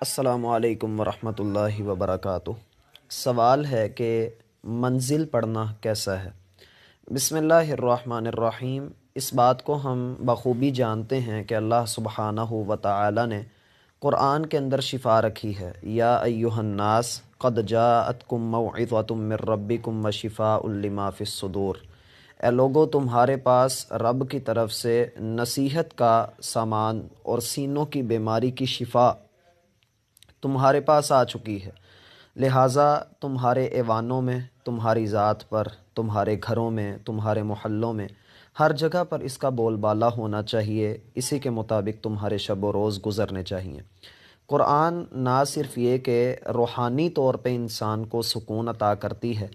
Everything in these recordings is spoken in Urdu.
السلام علیکم ورحمۃ اللہ وبرکاتہ۔ سوال ہے کہ منزل پڑھنا کیسا ہے؟ بسم اللہ الرحمن الرحیم۔ اس بات کو ہم بخوبی جانتے ہیں کہ اللہ سبحانہ و تعالی نے قرآن کے اندر شفا رکھی ہے۔ یا ایہا الناس قد جاءتکم موعظۃ من ربکم وشفاء لما فی الصدور۔ اے لوگو، تمہارے پاس رب کی طرف سے نصیحت کا سامان اور سینوں کی بیماری کی شفا تمہارے پاس آ چکی ہے، لہٰذا تمہارے ایوانوں میں، تمہاری ذات پر، تمہارے گھروں میں، تمہارے محلوں میں، ہر جگہ پر اس کا بول بالا ہونا چاہیے۔ اسی کے مطابق تمہارے شب و روز گزرنے چاہیے۔ قرآن نہ صرف یہ کہ روحانی طور پہ انسان کو سکون عطا کرتی ہے،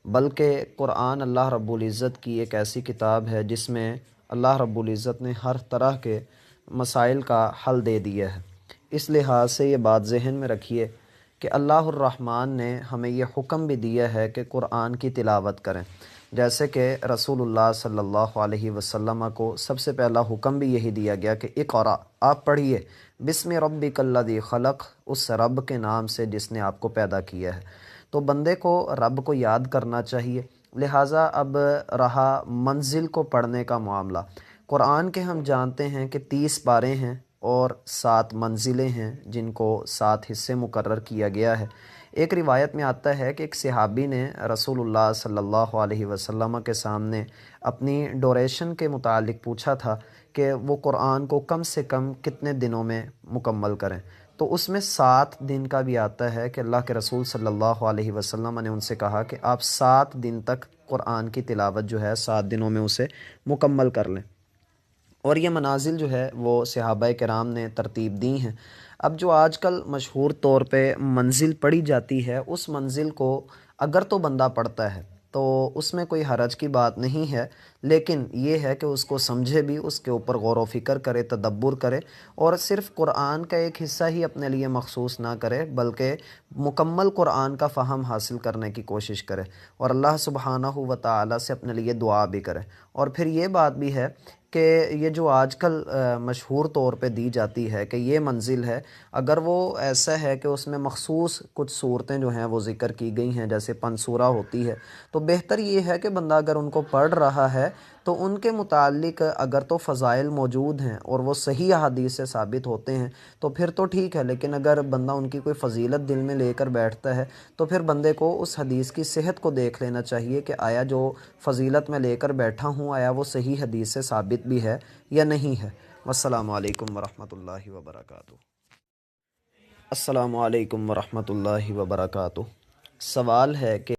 بلکہ قرآن اللہ رب العزت کی ایک ایسی کتاب ہے جس میں اللہ رب العزت نے ہر طرح کے مسائل کا حل دے دیا ہے۔ اس لحاظ سے یہ بات ذہن میں رکھیے کہ اللہ الرحمن نے ہمیں یہ حکم بھی دیا ہے کہ قرآن کی تلاوت کریں، جیسے کہ رسول اللہ صلی اللہ علیہ وسلم کو سب سے پہلا حکم بھی یہی دیا گیا کہ اقرا، آپ پڑھیے، بسم ربک الذی خلق، اس رب کے نام سے جس نے آپ کو پیدا کیا ہے۔ تو بندے کو رب کو یاد کرنا چاہیے۔ لہٰذا اب رہا منزل کو پڑھنے کا معاملہ۔ قرآن کے ہم جانتے ہیں کہ 30 پارے ہیں اور 7 منزلیں ہیں جن کو 7 حصے مقرر کیا گیا ہے۔ ایک روایت میں آتا ہے کہ ایک صحابی نے رسول اللہ صلی اللہ علیہ وسلم کے سامنے اپنی ڈوریشن کے متعلق پوچھا تھا کہ وہ قرآن کو کم سے کم کتنے دنوں میں مکمل کریں، تو اس میں 7 دن کا بھی آتا ہے کہ اللہ کے رسول صلی اللہ علیہ وسلم نے ان سے کہا کہ آپ 7 دن تک قرآن کی تلاوت جو ہے 7 دنوں میں اسے مکمل کر لیں۔ اور یہ منازل جو ہے وہ صحابہ کرام نے ترتیب دی ہیں۔ اب جو آج کل مشہور طور پہ منزل پڑھی جاتی ہے، اس منزل کو اگر تو بندہ پڑھتا ہے تو اس میں کوئی حرج کی بات نہیں ہے، لیکن یہ ہے کہ اس کو سمجھے بھی، اس کے اوپر غور و فکر کرے، تدبر کرے، اور صرف قرآن کا ایک حصہ ہی اپنے لیے مخصوص نہ کرے بلکہ مکمل قرآن کا فہم حاصل کرنے کی کوشش کرے، اور اللہ سبحانہ و تعالی سے اپنے لیے دعا بھی کرے۔ اور پھر یہ بات بھی ہے کہ یہ جو آج کل مشہور طور پہ دی جاتی ہے کہ یہ منزل ہے، اگر وہ ایسا ہے کہ اس میں مخصوص کچھ صورتیں جو ہیں وہ ذکر کی گئی ہیں، جیسے پنسورہ ہوتی ہے، تو بہتر یہ ہے کہ بندہ اگر ان کو پڑھ رہا ہے تو ان کے متعلق اگر تو فضائل موجود ہیں اور وہ صحیح احادیث سے ثابت ہوتے ہیں تو پھر تو ٹھیک ہے، لیکن اگر بندہ ان کی کوئی فضیلت دل میں لے کر بیٹھتا ہے تو پھر بندے کو اس حدیث کی صحت کو دیکھ لینا چاہیے کہ آیا جو فضیلت میں لے کر بیٹھا ہوں آیا وہ صحیح حدیث سے ثابت بھی ہے یا نہیں ہے۔ والسلام علیکم ورحمۃ اللہ وبرکاتہ۔ السلام علیکم ورحمۃ اللہ وبرکاتہ۔ سوال ہے کہ